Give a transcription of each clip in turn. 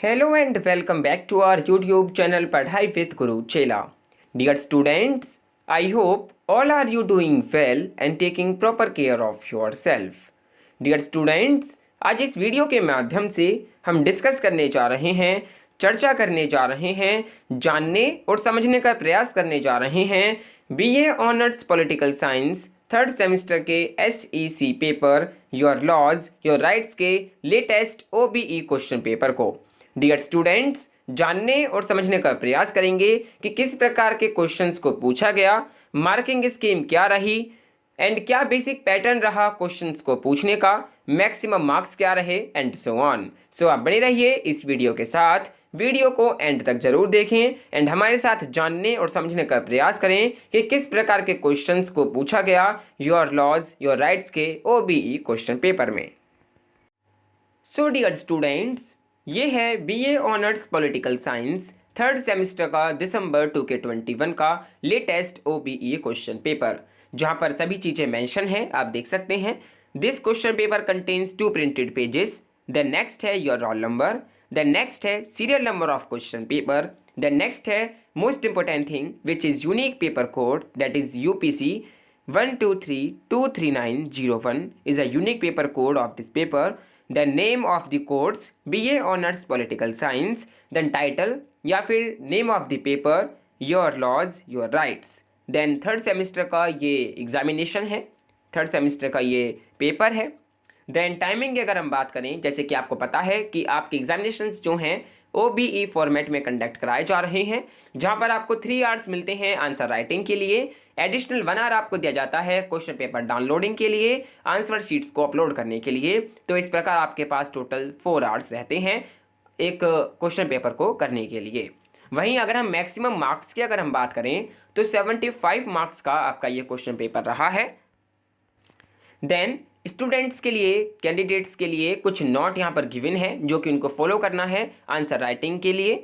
Hello and welcome back to our YouTube channel Padhai with Guru Chela. Dear students, I hope all are you doing well and taking proper care of yourself. Dear students, आज इस video के माध्यम से हम discuss करने जा रहे हैं, चर्चा करने जा रहे हैं, जानने और समझने का प्रयास करने जा रहे हैं BA honours political science third semester के SEC paper your laws your rights के लेटेस्ट OBE क्वेश्चन पेपर को। डियर स्टूडेंट्स, जानने और समझने का प्रयास करेंगे कि किस प्रकार के क्वेश्चंस को पूछा गया, मार्किंग स्कीम क्या रही एंड क्या बेसिक पैटर्न रहा क्वेश्चंस को पूछने का, मैक्सिमम मार्क्स क्या रहे एंड सो ऑन। सो आप बने रहिए इस वीडियो के साथ, वीडियो को एंड तक जरूर देखें एंड हमारे साथ जानने और समझने का प्रयास करें कि किस प्रकार के क्वेश्चंस को पूछा गया योर लॉज योर राइट्स के OBE क्वेश्चन पेपर में। सो डियर स्टूडेंट्स, ये है BA honours political science third semester का दिसंबर 2021 का लेटेस्ट OBE क्वेश्चन पेपर, जहां पर सभी चीज़ें मेंशन हैं, आप देख सकते हैं। This question paper contents 2 printed pages. The next है your roll number, the next है serial number of question paper, the next है most important thing which is unique paper code, that is UPC 123-23901 is a unique paper code of this paper. The name of the course BA Honors Political Science, then title या फिर name of the paper Your Laws Your Rights. Then third semester का ये examination है, third semester का ये paper है। Then timing की अगर हम बात करें, जैसे कि आपको पता है कि आपके एग्जामिनेशंस जो हैं OBE फॉर्मेट में कंडक्ट कराए जा रहे हैं, जहां पर आपको 3 आवर्स मिलते हैं आंसर राइटिंग के लिए, एडिशनल 1 आवर आपको दिया जाता है क्वेश्चन पेपर डाउनलोडिंग के लिए, आंसर शीट्स को अपलोड करने के लिए। तो इस प्रकार आपके पास टोटल 4 आवर्स रहते हैं एक क्वेश्चन पेपर को करने के लिए। वहीं अगर हम मैक्सिमम मार्क्स की अगर हम बात करें तो 75 मार्क्स का आपका ये क्वेश्चन पेपर रहा है। देन स्टूडेंट्स के लिए, कैंडिडेट्स के लिए कुछ नोट यहाँ पर गिवन है जो कि उनको फॉलो करना है आंसर राइटिंग के लिए।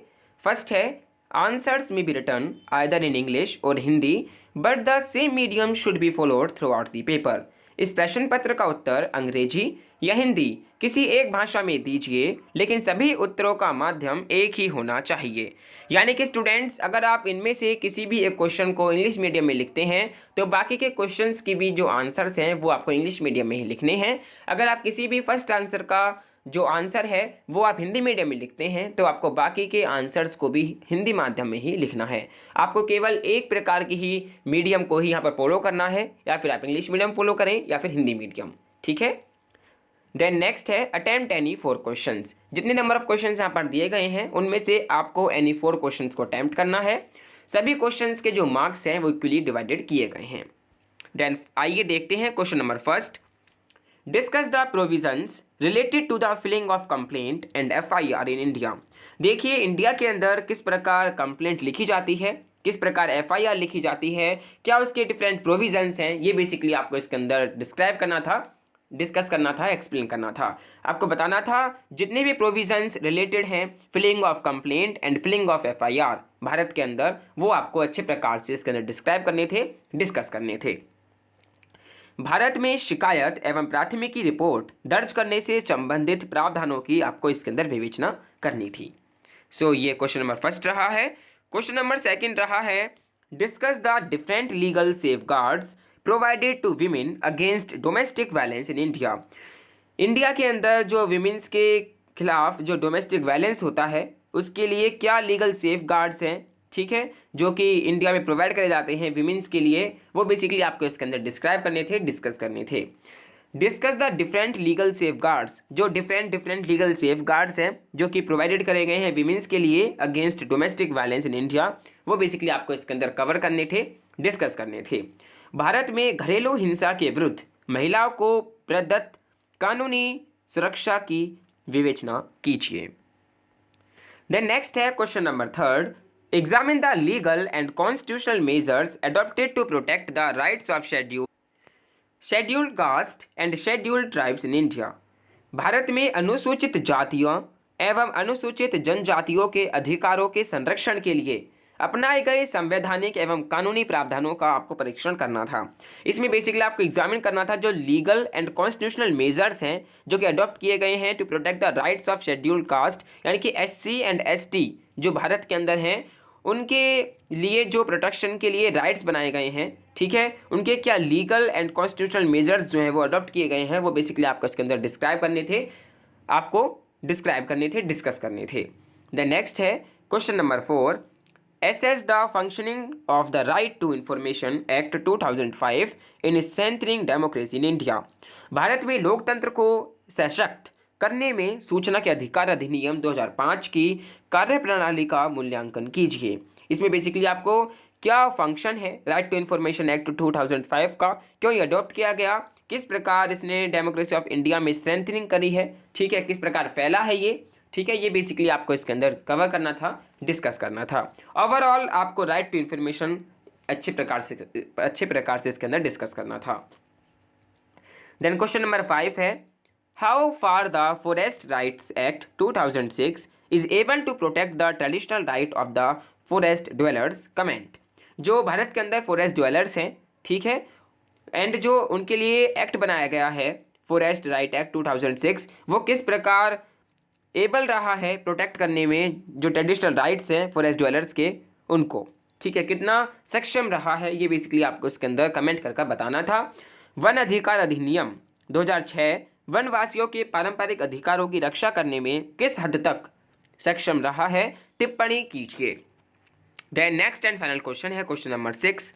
फर्स्ट है answers may be written either in English or Hindi but the same medium should be followed throughout the paper. इस प्रश्न पत्र का उत्तर अंग्रेजी या हिंदी किसी एक भाषा में दीजिए, लेकिन सभी उत्तरों का माध्यम एक ही होना चाहिए। यानी कि स्टूडेंट्स, अगर आप इनमें से किसी भी एक क्वेश्चन को इंग्लिश मीडियम में लिखते हैं तो बाकी के क्वेश्चंस की भी जो आंसर्स हैं वो आपको इंग्लिश मीडियम में ही लिखने हैं। अगर आप किसी भी फर्स्ट आंसर का जो आंसर है वो आप हिंदी मीडियम में लिखते हैं तो आपको बाकी के आंसर्स को भी हिंदी माध्यम में ही लिखना है। आपको केवल एक प्रकार की ही मीडियम को ही यहाँ पर फॉलो करना है, या फिर आप इंग्लिश मीडियम फॉलो करें या फिर हिंदी मीडियम, ठीक है। देन नेक्स्ट है अटेम्प्ट एनी 4 क्वेश्चंस। जितने नंबर ऑफ क्वेश्चंस यहाँ पर दिए गए हैं उनमें से आपको एनी 4 क्वेश्चंस को अटेम्प्ट करना है। सभी क्वेश्चंस के जो मार्क्स हैं वो इक्वली डिवाइडेड किए गए हैं। देन आइए देखते हैं question number first. Discuss the provisions related to the filing of complaint and FIR in India. देखिए इंडिया के अंदर किस प्रकार कंप्लेंट लिखी जाती है, किस प्रकार FIR लिखी जाती है, क्या उसके डिफरेंट प्रोविजंस हैं, ये बेसिकली आपको इसके अंदर डिस्क्राइब करना था, डिस्कस करना था, एक्सप्लेन करना था। आपको बताना था जितने भी प्रोविजंस रिलेटेड हैं filing of complaint and filing of FIR Bharat के अंदर, वो आपको अच्छे प्रकार से इसके अंदर डिस्क्राइब करने थे, डिस्कस करने थे। भारत में शिकायत एवं प्राथमिकी रिपोर्ट दर्ज करने से संबंधित प्रावधानों की आपको इसके अंदर विवेचना करनी थी। सो ये क्वेश्चन नंबर फर्स्ट रहा है। क्वेश्चन नंबर सेकंड रहा है discuss the different legal safeguards provided to women against domestic violence in India. India के अंदर जो वीमेंस के खिलाफ जो डोमेस्टिक वायलेंस होता है उसके लिए क्या लीगल सेफगार्ड्स हैं, ठीक है, जो कि इंडिया में प्रोवाइड करे जाते हैं वीमेंस के लिए, वो बेसिकली आपको इसके अंदर डिस्क्राइब करने थे, डिस्कस करने थे। Discuss the different legal safeguards, जो डिफरेंट लीगल सेफगार्ड्स हैं जो कि प्रोवाइडेड करे गए हैं वीमेंस के लिए against domestic violence in India, वो बेसिकली आपको इसके अंदर कवर करने थे, डिस्कस करने थे। भारत में घरेलू हिंसा के विरुद्ध महिलाओं को प्रदत्त कानूनी सुरक्षा की विवेचना कीजिए। देन नेक्स्ट है question number third. Examine the legal and constitutional measures adopted to protect the rights of scheduled caste and scheduled tribes in India. Bharat में अनुसूचित जातियों एवं अनुसूचित जनजातियों के अधिकारों के संरक्षण के लिए अपनाए गए संवैधानिक एवं कानूनी प्रावधानों का आपको परीक्षण करना था। इसमें बेसिकली आपको एग्जामिन करना था जो लीगल एंड कॉन्स्टिट्यूशनल मेजर्स हैं जो कि अडॉप्ट किए गए हैं to protect the rights of scheduled caste, यानी कि SC एंड ST जो भारत के अंदर हैं उनके लिए जो प्रोटेक्शन के लिए राइट्स बनाए गए हैं, ठीक है, उनके क्या लीगल एंड कॉन्स्टिट्यूशनल मेजर्स जो हैं वो अडॉप्ट किए गए हैं, वो बेसिकली आपको इसके अंदर डिस्क्राइब करने थे, डिस्कस करने थे। द नेक्स्ट है question number 4, assess the functioning of the Right to Information Act 2005 in strengthening democracy in India। Bharat में लोकतंत्र को सशक्त करने में सूचना के अधिकार अधिनियम 2005 की कार्यप्रणाली का मूल्यांकन कीजिए। इसमें बेसिकली आपको क्या फंक्शन है राइट टू इन्फॉर्मेशन एक्ट 2005 का, क्यों ये अडॉप्ट किया गया, किस प्रकार इसने डेमोक्रेसी ऑफ इंडिया में स्ट्रेंथनिंग करी है, ठीक है, किस प्रकार फैला है ये, ठीक है, ये बेसिकली आपको इसके अंदर कवर करना था, डिस्कस करना था। ओवरऑल आपको राइट टू इन्फॉर्मेशन अच्छे प्रकार से इसके अंदर डिस्कस करना था। देन क्वेश्चन नंबर 5 है, how far the forest rights act 2006 is able to protect the traditional right of the forest dwellers, comment. जो भारत के अंदर फॉरेस्ट ड्वेलर्स हैं, ठीक है, एंड जो उनके लिए एक्ट बनाया गया है फॉरेस्ट राइट एक्ट 2006, वो किस प्रकार एबल रहा है प्रोटेक्ट करने में जो ट्रेडिशनल राइट्स हैं फॉरेस्ट ड्वेलर्स के उनको, ठीक है, कितना सक्षम रहा है, ये बेसिकली आपको इसके अंदर कमेंट करके बताना था। वन अधिकार अधिनियम 2006 वनवासियों के पारंपरिक अधिकारों की रक्षा करने में किस हद तक सक्षम रहा है, टिप्पणी कीजिए। Then next and final question है question number 6,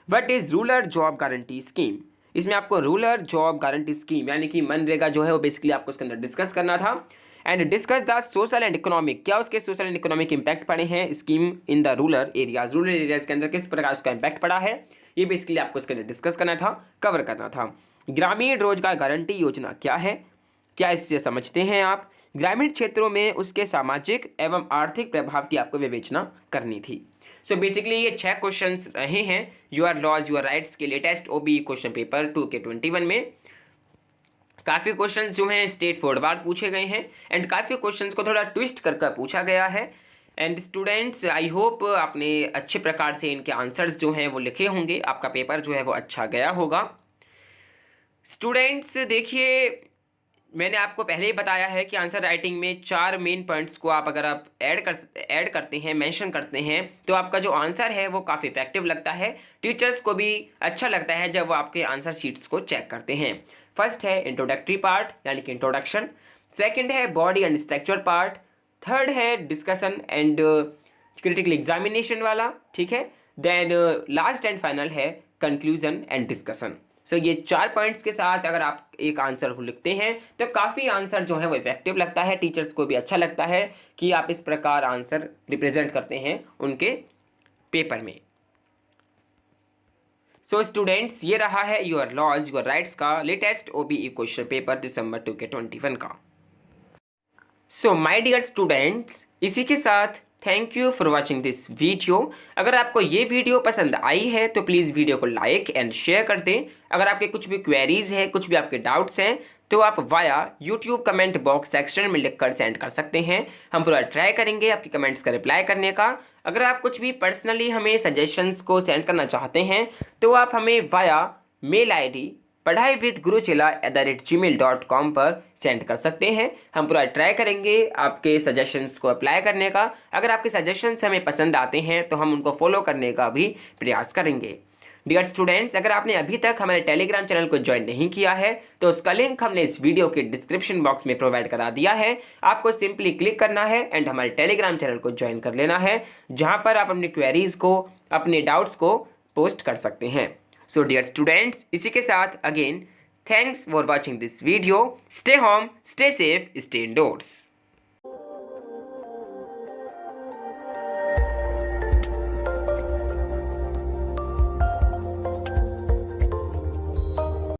what is rural job guarantee scheme. इसमें आपको रूरल जॉब गारंटी स्कीम यानी कि मनरेगा जो है वो बेसिकली आपको इसके अंदर डिस्कस करना था। And discuss the social and economic, क्या उसके सोशल एंड इकोनॉमिक इंपैक्ट पड़े हैं scheme in the rural areas के अंदर किस प्रकार उसका इंपैक्ट पड़ा है, ये बेसिकली आपको इसके अंदर डिस्कस करना था, कवर करना था। ग्रामीण रोजगार गारंटी योजना क्या है, क्या इससे समझते हैं आप, ग्रामीण क्षेत्रों में उसके सामाजिक एवं आर्थिक प्रभाव की आपको विवेचना करनी थी। सो बेसिकली ये 6 क्वेश्चंस रहे हैं यूर लॉज यूर राइट्स के latest OBE question paper 2K21 में। काफ़ी क्वेश्चंस जो हैं स्ट्रेट फॉरवर्ड पूछे गए हैं एंड काफ़ी क्वेश्चंस को थोड़ा ट्विस्ट करके पूछा गया है। एंड स्टूडेंट्स आई होप आपने अच्छे प्रकार से इनके आंसर्स जो हैं वो लिखे होंगे, आपका पेपर जो है वो अच्छा गया होगा। स्टूडेंट्स देखिए, मैंने आपको पहले ही बताया है कि आंसर राइटिंग में 4 मेन पॉइंट्स को आप अगर आप ऐड करते हैं, मेंशन करते हैं, तो आपका जो आंसर है वो काफ़ी इफेक्टिव लगता है, टीचर्स को भी अच्छा लगता है जब वो आपके आंसर शीट्स को चेक करते हैं। फर्स्ट है इंट्रोडक्टरी पार्ट यानी कि इंट्रोडक्शन, सेकंड है body and structure part, third है डिस्कशन एंड क्रिटिकल एग्जामिनेशन वाला, ठीक है, देन लास्ट एंड फाइनल है कंक्लूजन एंड डिस्कशन। सो ये 4 पॉइंट्स के साथ अगर आप एक आंसर को लिखते हैं तो काफ़ी आंसर जो है वो इफेक्टिव लगता है, टीचर्स को भी अच्छा लगता है कि आप इस प्रकार आंसर रिप्रेजेंट करते हैं उनके पेपर में। सो स्टूडेंट्स ये रहा है यूर लॉज यूर राइट्स का लेटेस्ट OBE क्वेश्चन पेपर दिसंबर 2K21 का। सो माय डियर स्टूडेंट्स, इसी के साथ thank you for watching this video. अगर आपको ये वीडियो पसंद आई है तो प्लीज़ वीडियो को लाइक एंड शेयर कर दें। अगर आपके कुछ भी क्वेरीज हैं, कुछ भी आपके डाउट्स हैं, तो आप via YouTube comment box section में लिखकर सेंड कर सकते हैं। हम पूरा ट्राई करेंगे आपके कमेंट्स का रिप्लाई करने का। अगर आप कुछ भी पर्सनली हमें सजेशंस को सेंड करना चाहते हैं तो आप हमें वाया मेल ID padhaiwithguruchilla@gmail.com पर सेंड कर सकते हैं। हम पूरा ट्राई करेंगे आपके सजेशंस को अप्लाई करने का। अगर आपके सजेशंस हमें पसंद आते हैं तो हम उनको फॉलो करने का भी प्रयास करेंगे। डियर स्टूडेंट्स, अगर आपने अभी तक हमारे टेलीग्राम चैनल को ज्वाइन नहीं किया है तो उसका लिंक हमने इस वीडियो के डिस्क्रिप्शन बॉक्स में प्रोवाइड करा दिया है। आपको सिंपली क्लिक करना है एंड हमारे टेलीग्राम चैनल को ज्वाइन कर लेना है, जहाँ पर आप अपनी क्वेरीज को, अपने डाउट्स को पोस्ट कर सकते हैं। So dear students, इसी के साथ again, thanks for watching this video. Stay home, stay safe, stay indoors.